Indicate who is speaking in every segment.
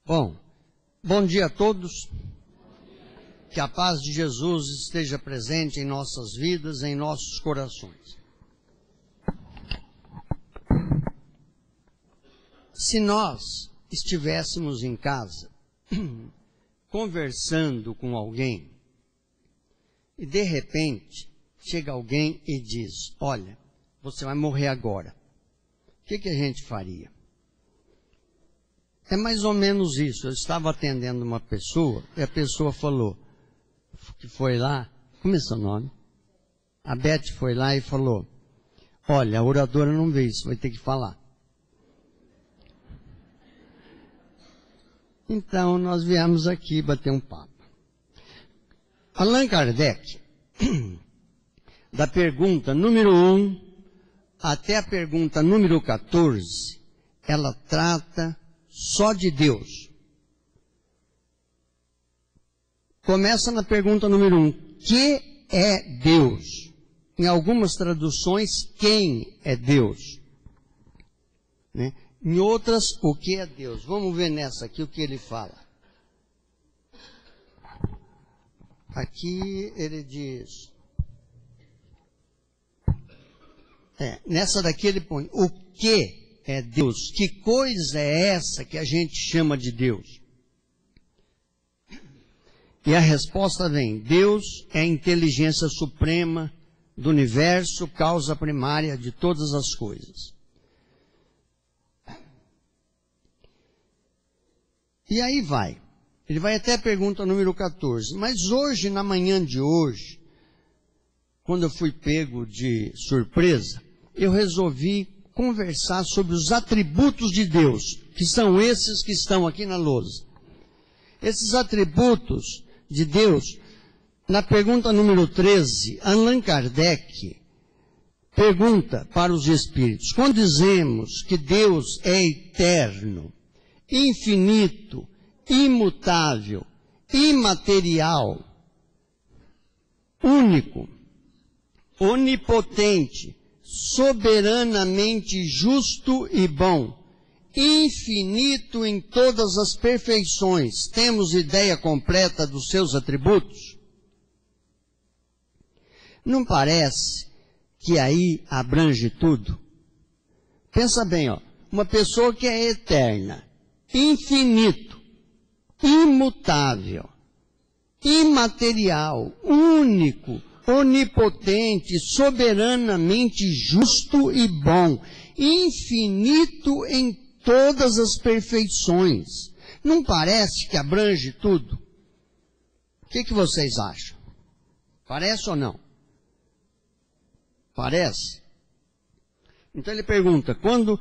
Speaker 1: Bom dia a todos. Que a paz de Jesus esteja presente em nossas vidas, em nossos corações. Se nós estivéssemos em casa, conversando com alguém, e de repente chega alguém e diz: olha, você vai morrer agora. O que a gente faria? É mais ou menos isso. Eu estava atendendo uma pessoa e a pessoa falou, que foi lá, como é seu nome? A Beth foi lá e falou: olha, a oradora não veio, você vai ter que falar. Então nós viemos aqui bater um papo. Allan Kardec, da pergunta número 1 até a pergunta número 14, ela trata só de Deus. Começa na pergunta número 1. Que é Deus? Em algumas traduções, quem é Deus? Né? Em outras, o que é Deus? Vamos ver nessa aqui o que ele fala. Aqui ele diz... nessa daqui ele põe o que é Deus. Que coisa é essa que a gente chama de Deus? E a resposta vem: Deus é a inteligência suprema do universo, causa primária de todas as coisas. E aí vai. Ele vai até a pergunta número 14. Mas hoje, na manhã de hoje, quando eu fui pego de surpresa, eu resolvi conversar sobre os atributos de Deus, que são esses que estão aqui na lousa. Esses atributos de Deus, na pergunta número 13, Allan Kardec pergunta para os espíritos: quando dizemos que Deus é eterno, infinito, imutável, imaterial, único, onipotente, soberanamente justo e bom, infinito em todas as perfeições, temos ideia completa dos seus atributos? Não parece que aí abrange tudo? Pensa bem, uma pessoa que é eterna, infinito, imutável, imaterial, único, onipotente, soberanamente justo e bom, infinito em todas as perfeições. Não parece que abrange tudo? O que vocês acham? Parece ou não? Parece? Então ele pergunta, quando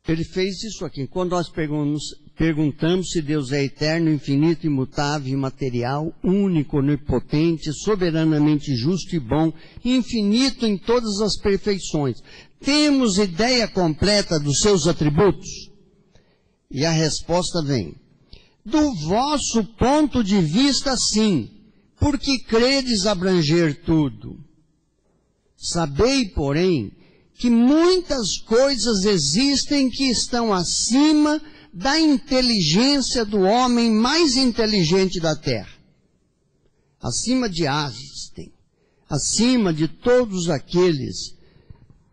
Speaker 1: ele fez isso aqui, quando nós perguntamos se Deus é eterno, infinito, imutável, imaterial, único, onipotente, soberanamente justo e bom, infinito em todas as perfeições, temos ideia completa dos seus atributos? E a resposta vem: do vosso ponto de vista, sim, porque credes abranger tudo. Sabei, porém, que muitas coisas existem que estão acima da inteligência do homem mais inteligente da terra. Acima de Einstein, acima de todos aqueles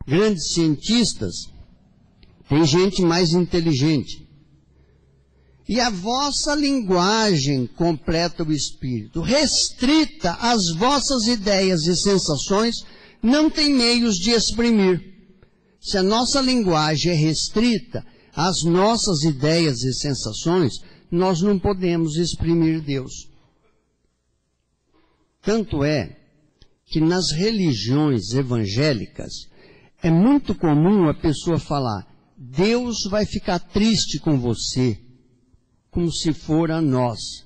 Speaker 1: grandes cientistas, tem gente mais inteligente. E a vossa linguagem completa o espírito, restrita às vossas ideias e sensações, não tem meios de exprimir. Se a nossa linguagem é restrita às nossas ideias e sensações, nós não podemos exprimir Deus. Tanto é que nas religiões evangélicas é muito comum a pessoa falar: Deus vai ficar triste com você, como se for a nós.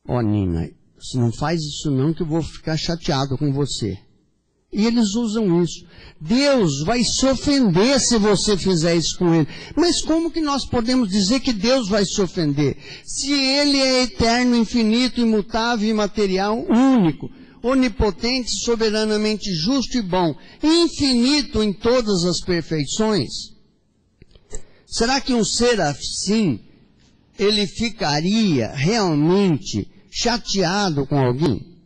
Speaker 1: Nina, você não faz isso não, que eu vou ficar chateado com você. E eles usam isso. Deus vai se ofender se você fizer isso com ele. Mas como que nós podemos dizer que Deus vai se ofender? Se ele é eterno, infinito, imutável, imaterial, único, onipotente, soberanamente justo e bom, infinito em todas as perfeições? Será que um ser assim ele ficaria realmente chateado com alguém?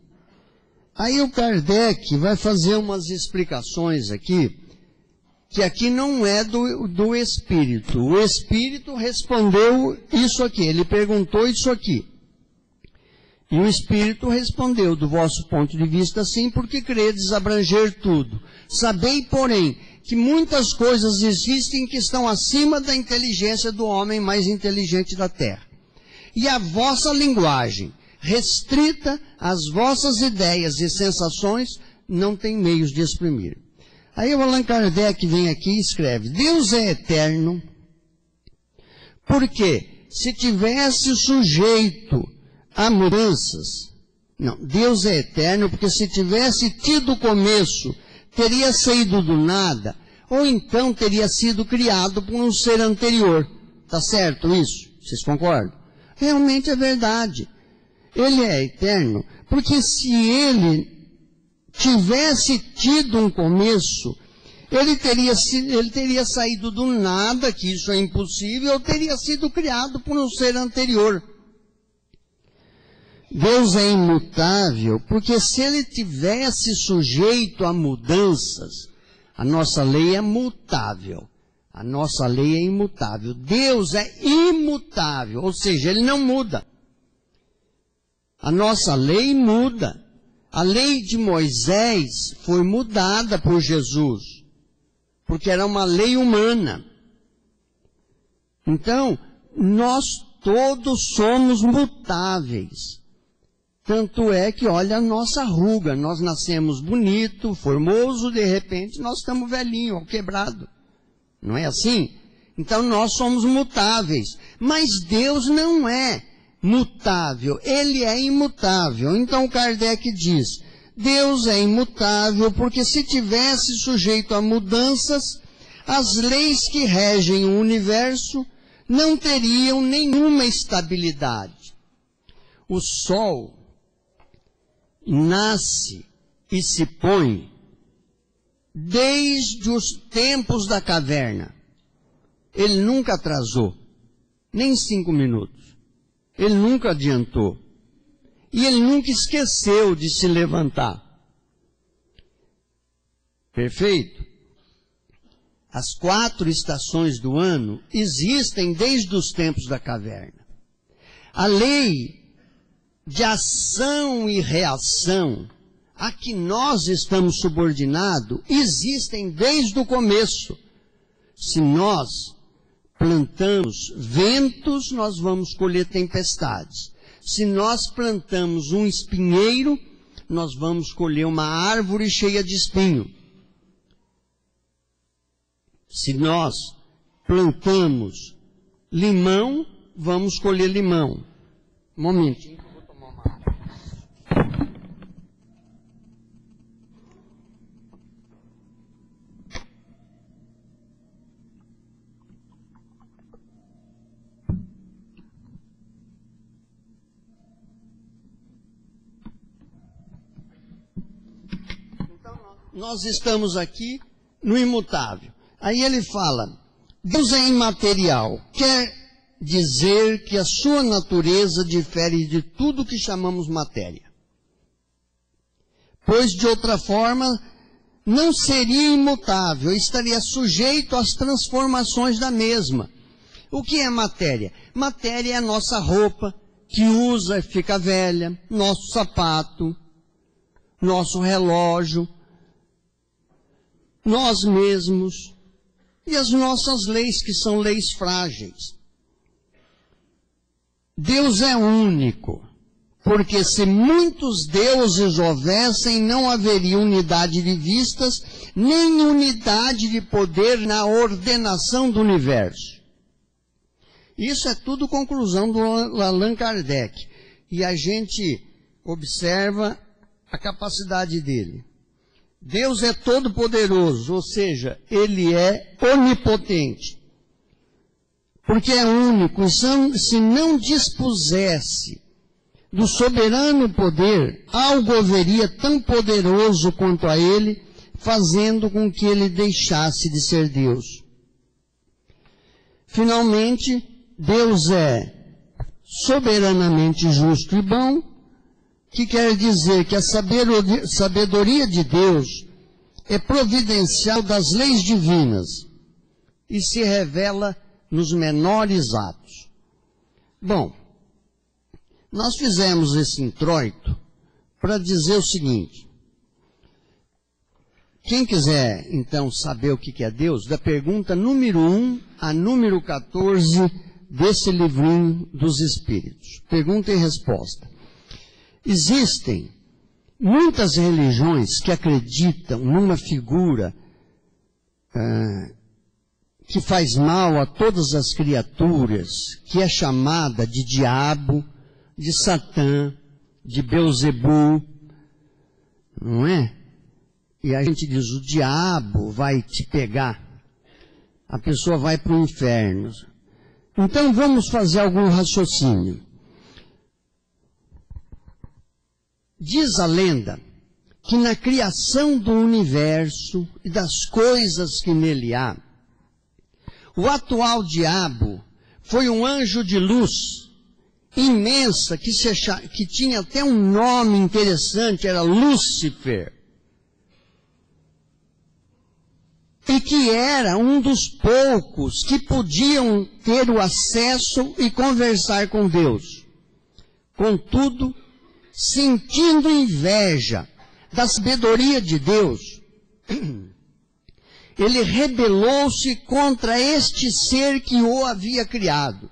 Speaker 1: Aí o Kardec vai fazer umas explicações aqui, que aqui não é do Espírito. O Espírito respondeu isso aqui, ele perguntou isso aqui. E o Espírito respondeu, do vosso ponto de vista, sim, porque credes abranger tudo. Sabei, porém, que muitas coisas existem que estão acima da inteligência do homem mais inteligente da terra. E a vossa linguagem, restrita às vossas ideias e sensações, não tem meios de exprimir. Aí o Allan Kardec vem aqui e escreve, Deus é eterno, porque se tivesse sujeito a mudanças, não, Deus é eterno, porque se tivesse tido começo, teria saído do nada, ou então teria sido criado por um ser anterior. Tá certo isso? Vocês concordam? Realmente é verdade. Ele é eterno, porque se ele tivesse tido um começo, ele teria saído do nada, que isso é impossível, ou teria sido criado por um ser anterior. Deus é imutável, porque se ele tivesse sujeito a mudanças, a nossa lei é mutável. A nossa lei é imutável. Deus é imutável, ou seja, ele não muda. A nossa lei muda. A lei de Moisés foi mudada por Jesus, porque era uma lei humana. Então, nós todos somos mutáveis. Tanto é que, olha a nossa ruga, nós nascemos bonito, formoso, de repente nós estamos velhinho, ou quebrado. Não é assim? Então nós somos mutáveis. Mas Deus não é mutável, ele é imutável. Então Kardec diz, Deus é imutável porque se tivesse sujeito a mudanças, as leis que regem o universo não teriam nenhuma estabilidade. O sol nasce e se põe desde os tempos da caverna. Ele nunca atrasou, nem 5 minutos. Ele nunca adiantou. E ele nunca esqueceu de se levantar. Perfeito? As 4 estações do ano existem desde os tempos da caverna. A lei de ação e reação a que nós estamos subordinados existem desde o começo. Se nós plantamos ventos, nós vamos colher tempestades. Se nós plantamos um espinheiro, nós vamos colher uma árvore cheia de espinho. Se nós plantamos limão, vamos colher limão. Um momentinho, eu vou tomar uma água. Então, nós estamos aqui no imutável. Aí ele fala, Deus é imaterial, quer dizer que a sua natureza difere de tudo que chamamos matéria. Pois de outra forma, não seria imutável, estaria sujeito às transformações da mesma. O que é matéria? Matéria é a nossa roupa, que usa e fica velha, nosso sapato, nosso relógio, nós mesmos, e as nossas leis, que são leis frágeis. Deus é único, porque se muitos deuses houvessem, não haveria unidade de vistas, nem unidade de poder na ordenação do universo. Isso é tudo conclusão do Allan Kardec. E a gente observa a capacidade dele. Deus é todo-poderoso, ou seja, ele é onipotente. Porque é único, e se não dispusesse do soberano poder, algo haveria tão poderoso quanto a ele, fazendo com que ele deixasse de ser Deus. Finalmente, Deus é soberanamente justo e bom, que quer dizer que a sabedoria de Deus é providencial das leis divinas e se revela nos menores atos. Bom, nós fizemos esse introito para dizer o seguinte. Quem quiser, então, saber o que é Deus, da pergunta número 1 a número 14 desse livrinho dos Espíritos. Pergunta e resposta. Existem muitas religiões que acreditam numa figura que faz mal a todas as criaturas, que é chamada de diabo, de Satã, de Beuzebu, não é? E a gente diz, o diabo vai te pegar, a pessoa vai para o inferno. Então vamos fazer algum raciocínio. Diz a lenda que na criação do universo e das coisas que nele há, o atual diabo foi um anjo de luz imensa, que tinha até um nome interessante, era Lúcifer. E que era um dos poucos que podiam ter o acesso e conversar com Deus. Contudo, sentindo inveja da sabedoria de Deus, ele rebelou-se contra este ser que o havia criado.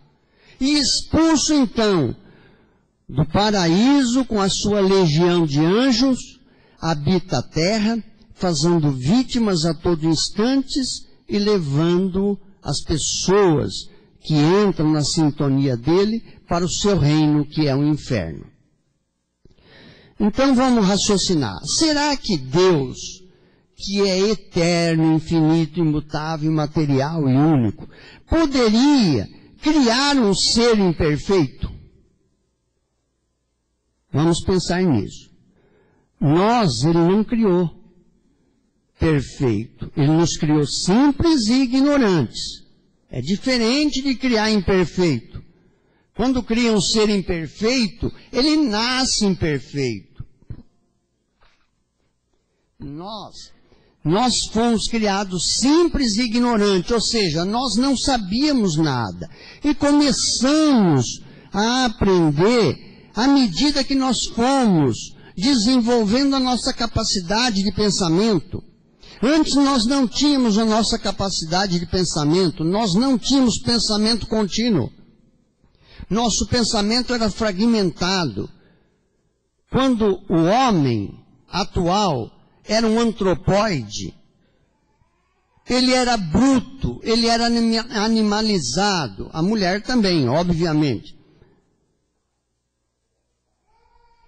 Speaker 1: E expulso então do paraíso com a sua legião de anjos, habita a terra, fazendo vítimas a todo instante e levando as pessoas que entram na sintonia dele para o seu reino, que é o inferno. Então vamos raciocinar. Será que Deus, que é eterno, infinito, imutável, imaterial e único, poderia criar um ser imperfeito? Vamos pensar nisso. Ele não criou perfeito. Ele nos criou simples e ignorantes. É diferente de criar imperfeito. Quando cria um ser imperfeito, ele nasce imperfeito. Nós fomos criados simples e ignorantes, ou seja, nós não sabíamos nada. E começamos a aprender à medida que nós fomos desenvolvendo a nossa capacidade de pensamento. Antes nós não tínhamos a nossa capacidade de pensamento, nós não tínhamos pensamento contínuo. Nosso pensamento era fragmentado. Quando o homem atual era um antropóide, ele era bruto, ele era animalizado, a mulher também, obviamente.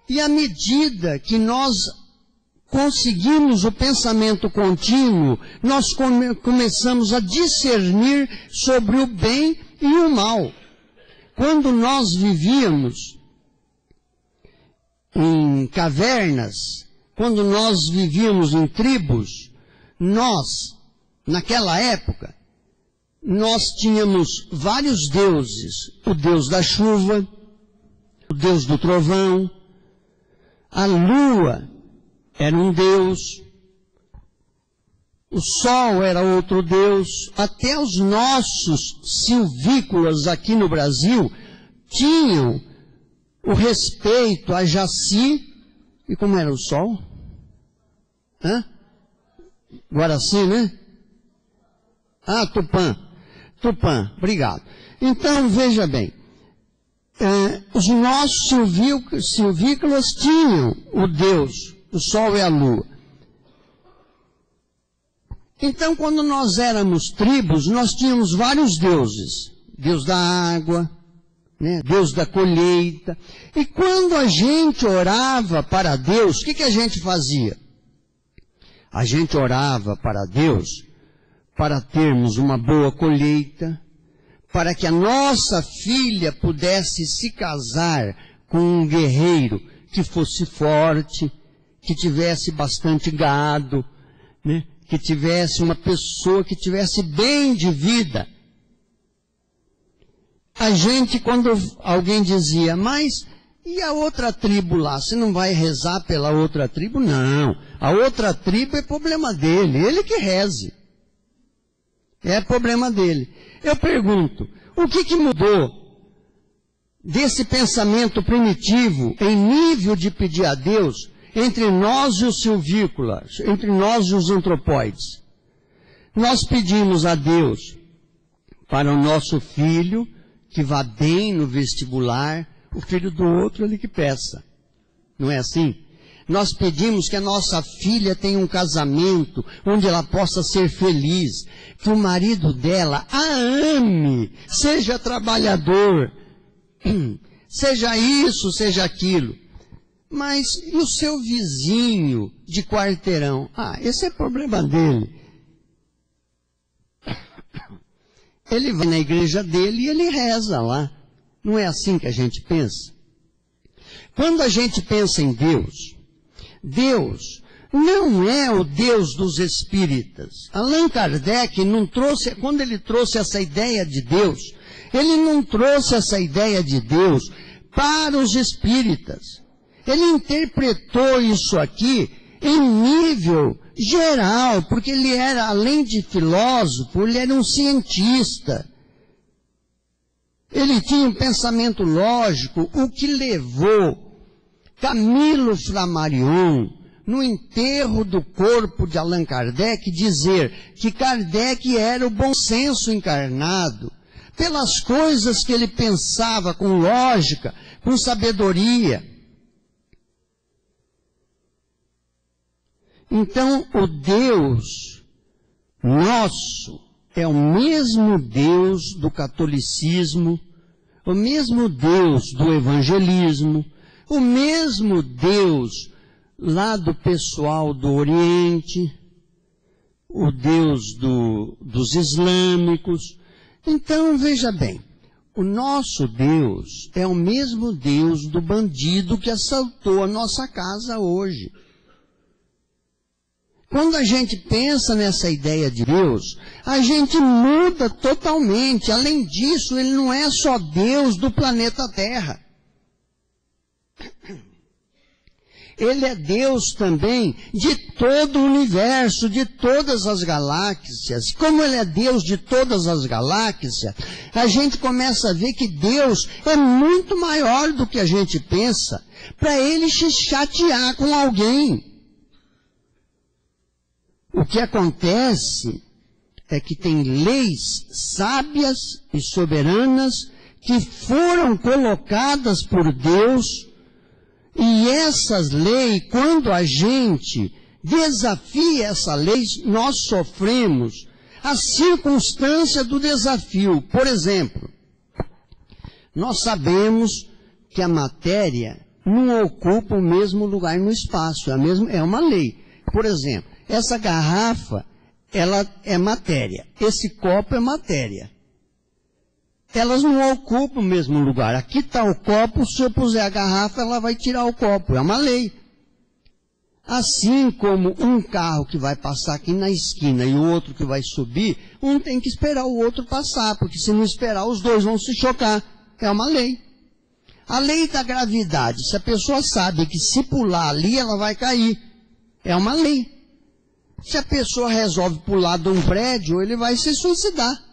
Speaker 1: E à medida que nós conseguimos o pensamento contínuo, nós começamos a discernir sobre o bem e o mal. Quando nós vivíamos em cavernas, quando nós vivíamos em tribos, naquela época, nós tínhamos vários deuses. O deus da chuva, o deus do trovão, a lua era um deus, o sol era outro deus, até os nossos silvícolas aqui no Brasil tinham o respeito a Jaci. E como era o sol? Guaraci, né? Tupã, obrigado. Então, veja bem, os nossos silvícolas tinham o Deus, o sol e a lua. Então, quando nós éramos tribos, nós tínhamos vários deuses. Deus da água, né? Deus da colheita. E quando a gente orava para Deus, o que a gente fazia? A gente orava para Deus para termos uma boa colheita, para que a nossa filha pudesse se casar com um guerreiro que fosse forte, que tivesse bastante gado, né? Que tivesse uma pessoa que tivesse bem de vida. A gente, quando alguém dizia, mas e a outra tribo lá? Você não vai rezar pela outra tribo? Não. A outra tribo é problema dele. Ele que reze. É problema dele. Eu pergunto, o que mudou desse pensamento primitivo em nível de pedir a Deus entre nós e os silvícolas, entre nós e os antropóides? Nós pedimos a Deus para o nosso filho que vá bem no vestibular, o filho do outro ele que peça. Não é assim? Nós pedimos que a nossa filha tenha um casamento onde ela possa ser feliz, que o marido dela a ame, seja trabalhador, seja isso, seja aquilo. Mas e o seu vizinho de quarteirão? Esse é problema dele. Ele vai na igreja dele e ele reza lá. Não é assim que a gente pensa? Quando a gente pensa em Deus, Deus não é o Deus dos espíritas. Allan Kardec não trouxe, quando ele trouxe essa ideia de Deus, ele não trouxe essa ideia de Deus para os espíritas. Ele interpretou isso aqui em nível geral, porque ele era, além de filósofo, ele era um cientista. Ele tinha um pensamento lógico, o que levou Camilo Flammarion, no enterro do corpo de Allan Kardec, dizer que Kardec era o bom senso encarnado, pelas coisas que ele pensava com lógica, com sabedoria. Então, o Deus nosso é o mesmo Deus do catolicismo, o mesmo Deus do evangelismo, o mesmo Deus lá do pessoal do Oriente, o Deus dos islâmicos. Então, veja bem, o nosso Deus é o mesmo Deus do bandido que assaltou a nossa casa hoje. Quando a gente pensa nessa ideia de Deus, a gente muda totalmente. Além disso, ele não é só Deus do planeta Terra. Ele é Deus também de todo o universo, de todas as galáxias. Como ele é Deus de todas as galáxias, a gente começa a ver que Deus é muito maior do que a gente pensa, para ele se chatear com alguém. O que acontece é que tem leis sábias e soberanas que foram colocadas por Deus, e essas leis, quando a gente desafia essa lei, nós sofremos a circunstância do desafio. Por exemplo, nós sabemos que a matéria não ocupa o mesmo lugar no espaço, é uma lei. Por exemplo, essa garrafa, ela é matéria. Esse copo é matéria. Elas não ocupam o mesmo lugar. Aqui está o copo, se eu puser a garrafa, ela vai tirar o copo. É uma lei. Assim como um carro que vai passar aqui na esquina e o outro que vai subir, um tem que esperar o outro passar, porque se não esperar, os dois vão se chocar. É uma lei. A lei da gravidade, se a pessoa sabe que se pular ali, ela vai cair. É uma lei. Se a pessoa resolve pular de um prédio, ele vai se suicidar.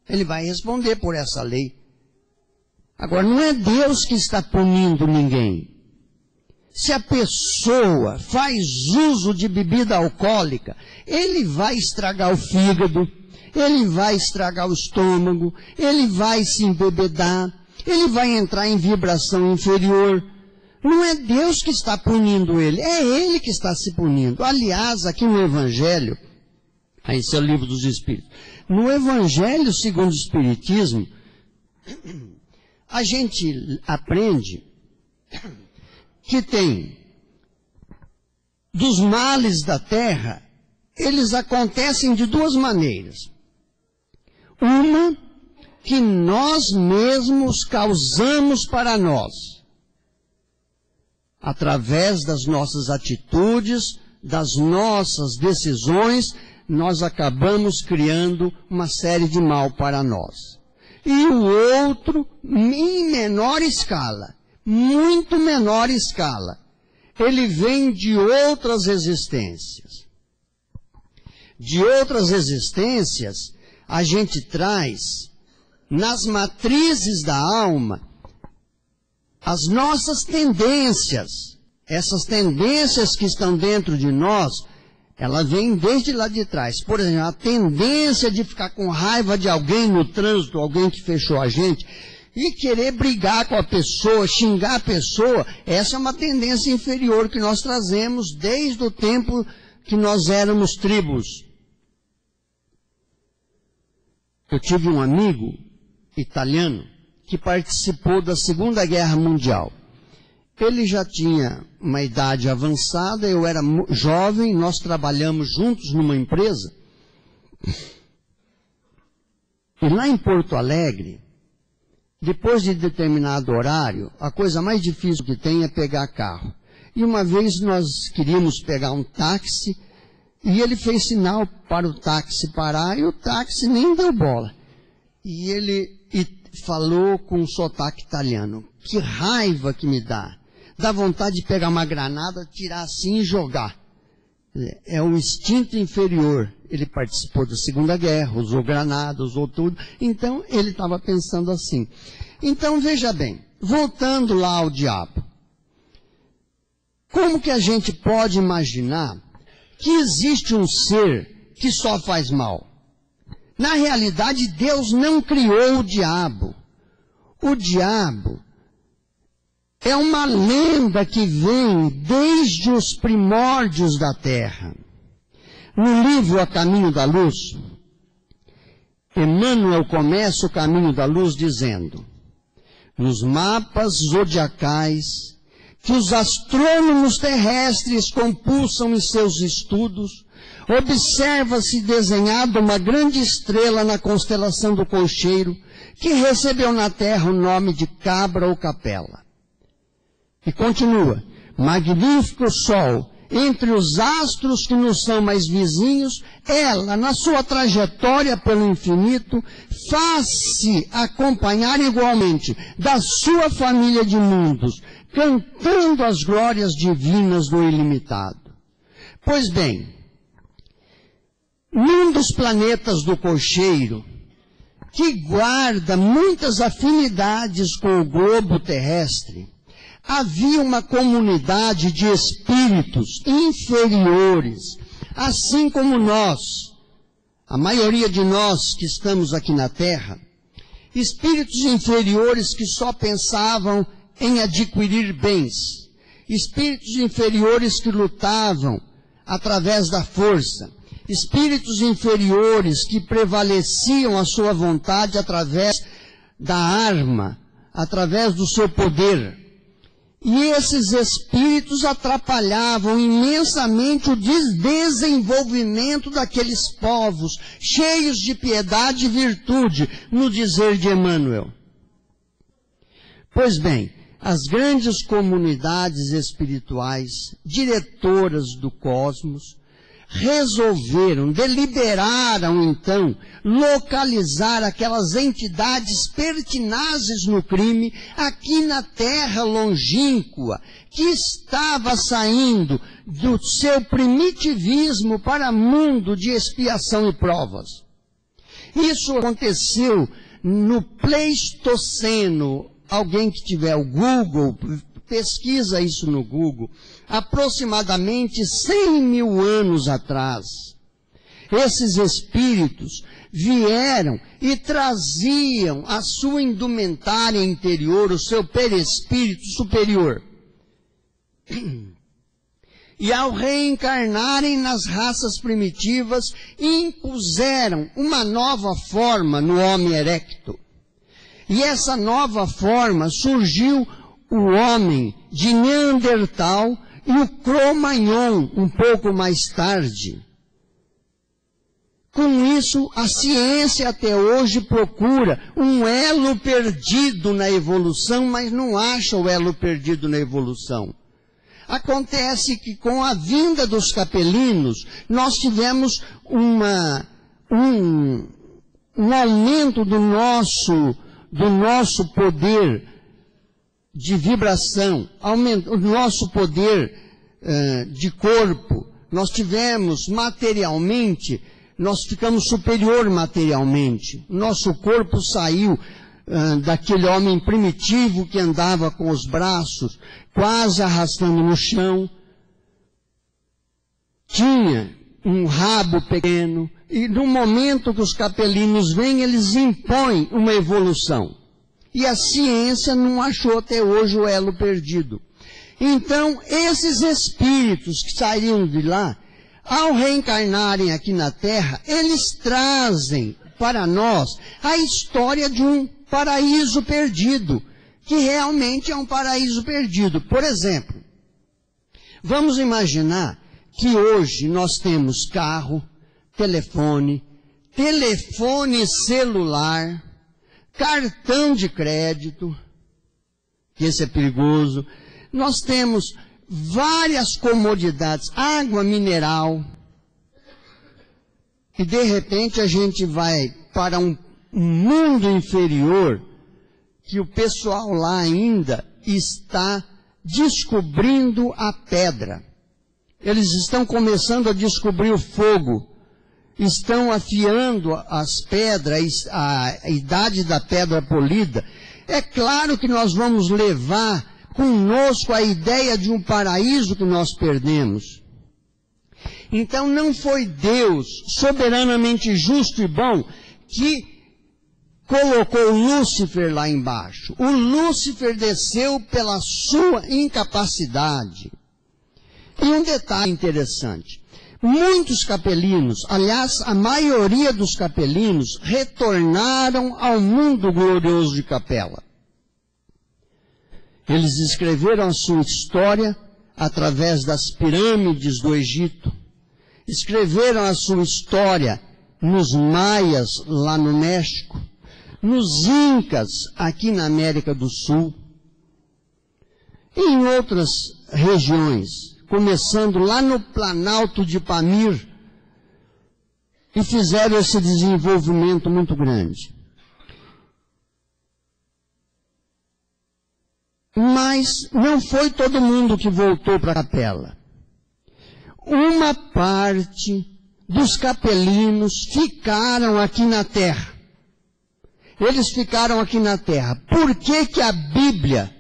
Speaker 1: Ele vai responder por essa lei. Agora, não é Deus que está punindo ninguém. Se a pessoa faz uso de bebida alcoólica, ele vai estragar o fígado, ele vai estragar o estômago, ele vai se embebedar, ele vai entrar em vibração inferior. Não é Deus que está punindo ele, é ele que está se punindo. Aliás, aqui no Evangelho, esse é o livro dos Espíritos, no Evangelho segundo o Espiritismo, a gente aprende que tem dos males da terra, eles acontecem de duas maneiras. Uma, que nós mesmos causamos para nós, através das nossas atitudes, das nossas decisões, nós acabamos criando uma série de mal para nós. e o outro em menor escala, muito menor escala. Ele vem de outras existências. De outras existências, a gente traz, nas matrizes da alma, as nossas tendências. Essas tendências que estão dentro de nós, elas vêm desde lá de trás. Por exemplo, a tendência de ficar com raiva de alguém no trânsito, alguém que fechou a gente, e querer brigar com a pessoa, xingar a pessoa, essa é uma tendência inferior que nós trazemos desde o tempo que nós éramos tribos. Eu tive um amigo italiano que participou da Segunda Guerra Mundial. Ele já tinha uma idade avançada, eu era jovem, nós trabalhamos juntos numa empresa. E lá em Porto Alegre, depois de determinado horário, a coisa mais difícil que tem é pegar carro. E uma vez nós queríamos pegar um táxi, e ele fez sinal para o táxi parar, e o táxi nem deu bola. E ele falou com um sotaque italiano. Que raiva que me dá. Dá vontade de pegar uma granada, tirar assim e jogar. É um instinto inferior. Ele participou da Segunda Guerra, usou granada, usou tudo. Então, ele estava pensando assim. Então, veja bem, voltando lá ao diabo. Como que a gente pode imaginar que existe um ser que só faz mal? Na realidade, Deus não criou o diabo. O diabo é uma lenda que vem desde os primórdios da terra. No livro A Caminho da Luz, Emmanuel começa o Caminho da Luz dizendo: nos mapas zodiacais que os astrônomos terrestres compulsam em seus estudos, observa-se desenhada uma grande estrela na constelação do Cocheiro, que recebeu na Terra o nome de Cabra ou Capela. E continua: magnífico Sol, entre os astros que nos são mais vizinhos, ela, na sua trajetória pelo infinito, faz-se acompanhar igualmente da sua família de mundos, cantando as glórias divinas do ilimitado. Pois bem, num dos planetas do Cocheiro, que guarda muitas afinidades com o globo terrestre, havia uma comunidade de espíritos inferiores, assim como nós, a maioria de nós que estamos aqui na Terra, espíritos inferiores que só pensavam em adquirir bens, espíritos inferiores que lutavam através da força, espíritos inferiores que prevaleciam a sua vontade através da arma, através do seu poder. E esses espíritos atrapalhavam imensamente o desenvolvimento daqueles povos, cheios de piedade e virtude, no dizer de Emmanuel. Pois bem, as grandes comunidades espirituais, diretoras do cosmos, deliberaram então localizar aquelas entidades pertinazes no crime aqui na terra longínqua, que estava saindo do seu primitivismo para mundo de expiação e provas. Isso aconteceu no Pleistoceno. Alguém que tiver o Google, pesquisa isso no Google, aproximadamente 100 mil anos atrás. Esses espíritos vieram e traziam a sua indumentária interior, o seu perispírito superior. E ao reencarnarem nas raças primitivas, impuseram uma nova forma no homem erecto. E essa nova forma surgiu o homem de Neandertal e o Cro-Magnon um pouco mais tarde. Com isso, a ciência até hoje procura um elo perdido na evolução, mas não acha o elo perdido na evolução. Acontece que com a vinda dos capelinos, nós tivemos um aumento do nosso poder de vibração, aumento o nosso poder de corpo. Nós tivemos materialmente, nós ficamos superior materialmente. Nosso corpo saiu daquele homem primitivo que andava com os braços quase arrastando no chão. Tinha um rabo pequeno, e no momento que os capelinos vêm, eles impõem uma evolução. E a ciência não achou até hoje o elo perdido. Então, esses espíritos que saíram de lá, ao reencarnarem aqui na Terra, eles trazem para nós a história de um paraíso perdido, que realmente é um paraíso perdido. Por exemplo, vamos imaginar que hoje nós temos carro, telefone celular, cartão de crédito, que esse é perigoso. Nós temos várias comodidades, água mineral, e de repente a gente vai para um mundo inferior, que o pessoal lá ainda está descobrindo a pedra. Eles estão começando a descobrir o fogo, estão afiando as pedras, a idade da pedra polida. É claro que nós vamos levar conosco a ideia de um paraíso que nós perdemos. Então não foi Deus, soberanamente justo e bom, que colocou Lúcifer lá embaixo. O Lúcifer desceu pela sua incapacidade. E um detalhe interessante, muitos capelinos, aliás, a maioria dos capelinos, retornaram ao mundo glorioso de Capela. Eles escreveram a sua história através das pirâmides do Egito, escreveram a sua história nos maias, lá no México, nos incas, aqui na América do Sul, e em outras regiões, começando lá no Planalto de Pamir, e fizeram esse desenvolvimento muito grande. Mas não foi todo mundo que voltou para a capela. Uma parte dos capelinos ficaram aqui na terra. Eles ficaram aqui na terra. Por que que a Bíblia,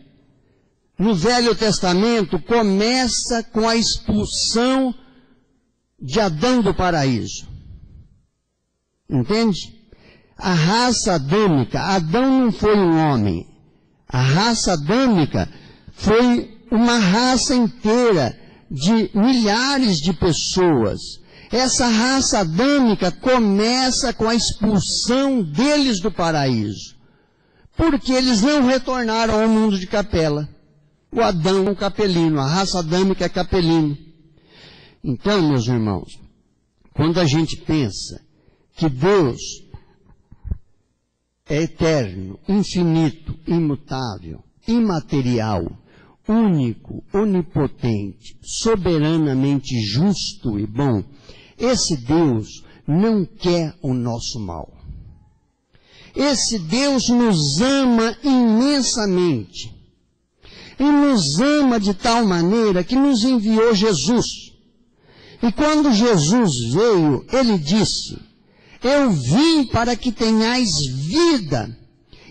Speaker 1: no Velho Testamento, começa com a expulsão de Adão do paraíso? Entende? A raça adâmica, Adão não foi um homem. A raça adâmica foi uma raça inteira de milhares de pessoas. Essa raça adâmica começa com a expulsão deles do paraíso, porque eles não retornaram ao mundo de Capela. O Adão é um capelino, a raça adâmica é capelino. Então, meus irmãos, quando a gente pensa que Deus é eterno, infinito, imutável, imaterial, único, onipotente, soberanamente justo e bom, esse Deus não quer o nosso mal. Esse Deus nos ama imensamente. E nos ama de tal maneira que nos enviou Jesus. E quando Jesus veio, ele disse: eu vim para que tenhais vida,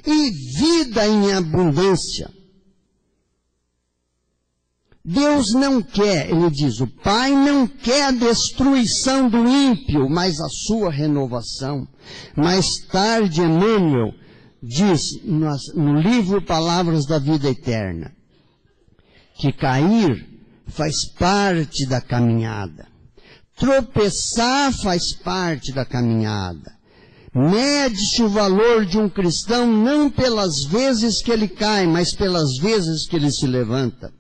Speaker 1: e vida em abundância. Deus não quer, ele diz, o Pai não quer a destruição do ímpio, mas a sua renovação. Mais tarde, Emmanuel diz no livro Palavras da Vida Eterna, que cair faz parte da caminhada. Tropeçar faz parte da caminhada. Mede-se o valor de um cristão não pelas vezes que ele cai, mas pelas vezes que ele se levanta.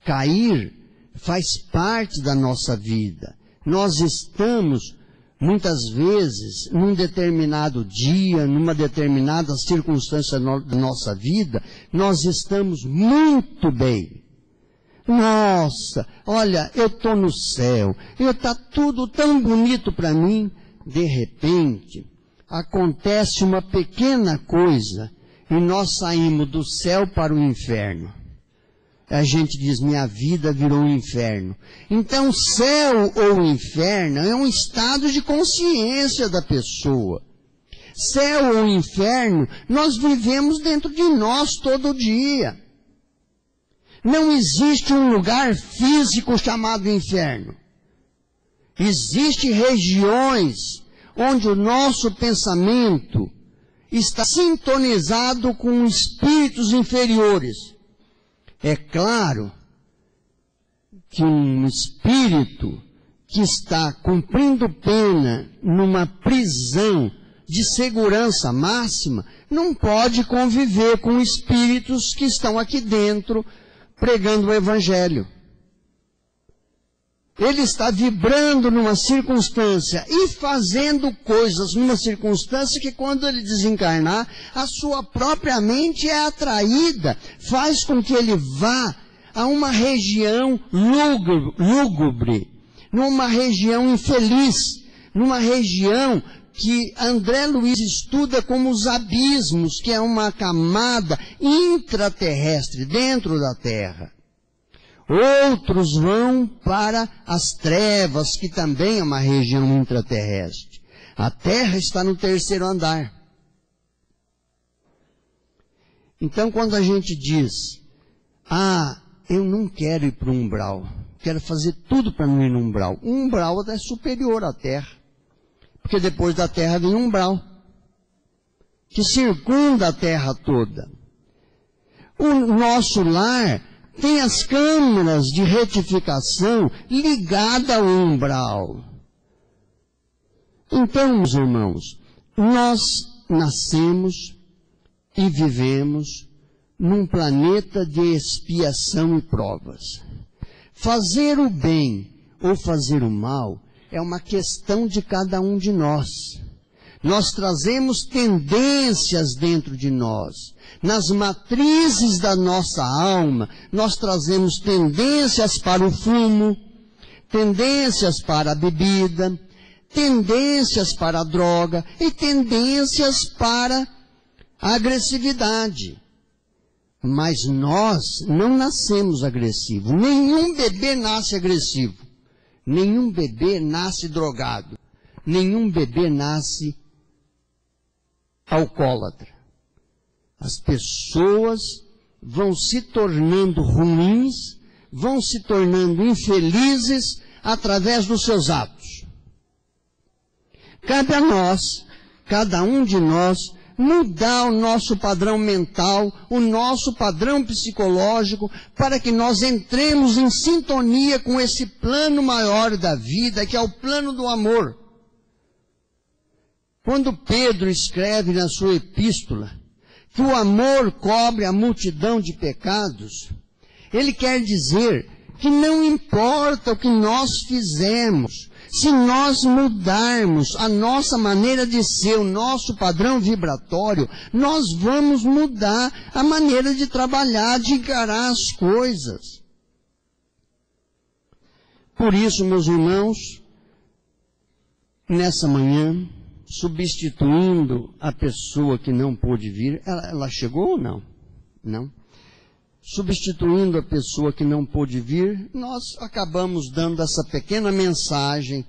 Speaker 1: Cair faz parte da nossa vida. Nós estamos, muitas vezes, num determinado dia, numa determinada circunstância da nossa vida, nós estamos muito bem. Nossa, olha, eu estou no céu, está tudo tão bonito para mim. De repente, acontece uma pequena coisa e nós saímos do céu para o inferno. A gente diz, minha vida virou um inferno. Então, céu ou inferno é um estado de consciência da pessoa. Céu ou inferno, nós vivemos dentro de nós todo dia. Não existe um lugar físico chamado inferno. Existem regiões onde o nosso pensamento está sintonizado com espíritos inferiores. É claro que um espírito que está cumprindo pena numa prisão de segurança máxima não pode conviver com espíritos que estão aqui dentro pregando o Evangelho. Ele está vibrando numa circunstância e fazendo coisas numa circunstância que quando ele desencarnar, a sua própria mente é atraída, faz com que ele vá a uma região lúgubre, numa região infeliz, numa região que André Luiz estuda como os abismos, que é uma camada intraterrestre dentro da Terra. Outros vão para as trevas, que também é uma região intraterrestre. A Terra está no 3º andar. Então, quando a gente diz, eu não quero ir para o umbral, quero fazer tudo para não ir no umbral. O umbral é superior à Terra, porque depois da Terra vem um umbral, que circunda a Terra toda. O nosso lar tem as câmeras de retificação ligadas ao umbral. Então, meus irmãos, nós nascemos e vivemos num planeta de expiação e provas. Fazer o bem ou fazer o mal é uma questão de cada um de nós. Nós trazemos tendências dentro de nós. Nas matrizes da nossa alma, nós trazemos tendências para o fumo, tendências para a bebida, tendências para a droga e tendências para a agressividade. Mas nós não nascemos agressivos. Nenhum bebê nasce agressivo. Nenhum bebê nasce drogado. Nenhum bebê nasce alcoólatra. As pessoas vão se tornando ruins, vão se tornando infelizes através dos seus atos. Cabe a nós, cada um de nós, mudar o nosso padrão mental, o nosso padrão psicológico, para que nós entremos em sintonia com esse plano maior da vida, que é o plano do amor. Quando Pedro escreve na sua epístola que o amor cobre a multidão de pecados, ele quer dizer que não importa o que nós fizemos, se nós mudarmos a nossa maneira de ser, o nosso padrão vibratório, nós vamos mudar a maneira de trabalhar, de encarar as coisas. Por isso, meus irmãos, nessa manhã, substituindo a pessoa que não pôde vir, ela chegou ou não? Não. Substituindo a pessoa que não pôde vir, nós acabamos dando essa pequena mensagem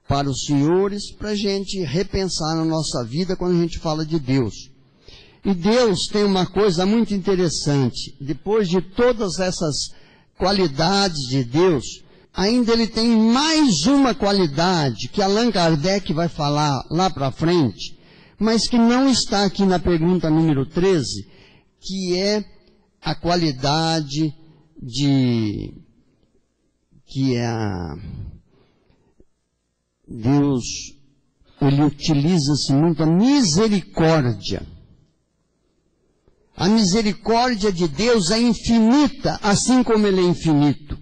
Speaker 1: para os senhores, para a gente repensar na nossa vida quando a gente fala de Deus. E Deus tem uma coisa muito interessante. Depois de todas essas qualidades de Deus, ainda ele tem mais uma qualidade que Allan Kardec vai falar lá para frente, mas que não está aqui na pergunta número 13, que é a qualidade que Deus, ele utiliza-se muito a misericórdia. A misericórdia de Deus é infinita, assim como ele é infinito.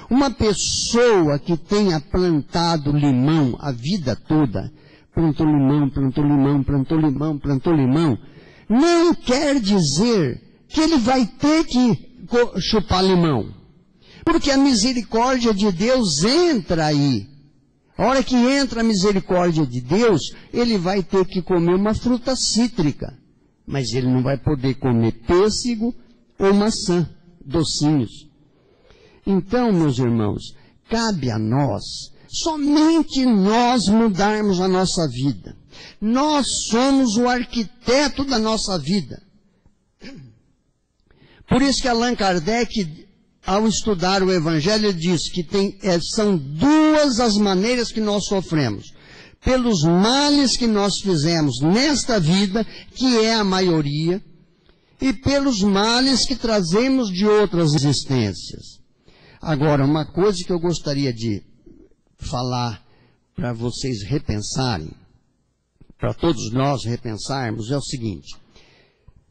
Speaker 1: Uma pessoa que tenha plantado limão a vida toda, plantou limão, plantou limão, plantou limão, plantou limão, não quer dizer que ele vai ter que chupar limão. Porque a misericórdia de Deus entra aí. A hora que entra a misericórdia de Deus, ele vai ter que comer uma fruta cítrica, mas ele não vai poder comer pêssego ou maçã, docinhos. Então, meus irmãos, cabe a nós, somente nós mudarmos a nossa vida. Nós somos o arquiteto da nossa vida. Por isso que Allan Kardec, ao estudar o Evangelho, diz que são duas as maneiras que nós sofremos. Pelos males que nós fizemos nesta vida, que é a maioria, e pelos males que trazemos de outras existências. Agora, uma coisa que eu gostaria de falar para vocês repensarem, para todos nós repensarmos, é o seguinte.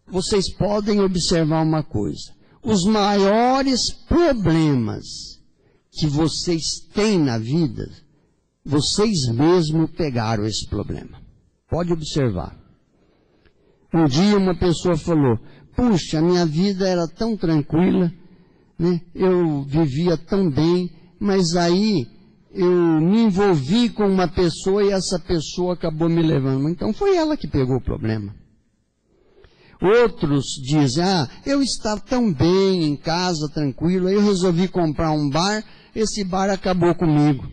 Speaker 1: Vocês podem observar uma coisa. Os maiores problemas que vocês têm na vida, vocês mesmos pegaram esse problema. Pode observar. Um dia uma pessoa falou, puxa, a minha vida era tão tranquila, né? Eu vivia tão bem, mas aí eu me envolvi com uma pessoa e essa pessoa acabou me levando. Então foi ela que pegou o problema. Outros dizem, eu estava tão bem em casa, tranquilo, aí eu resolvi comprar um bar, esse bar acabou comigo.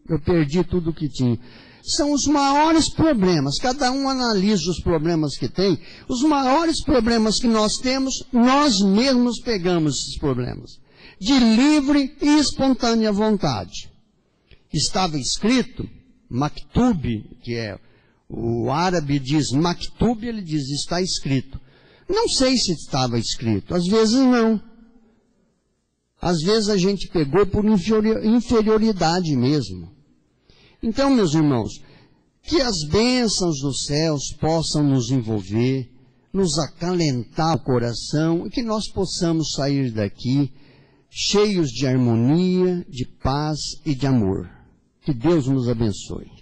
Speaker 1: Eu perdi tudo o que tinha. São os maiores problemas, cada um analisa os problemas que tem. Os maiores problemas que nós temos, nós mesmos pegamos esses problemas. De livre e espontânea vontade. Estava escrito, maktub, que é, o árabe diz maktub, ele diz, está escrito. Não sei se estava escrito, às vezes não. Às vezes a gente pegou por inferioridade mesmo. Então, meus irmãos, que as bênçãos dos céus possam nos envolver, nos acalentar o coração e que nós possamos sair daqui cheios de harmonia, de paz e de amor. Que Deus nos abençoe.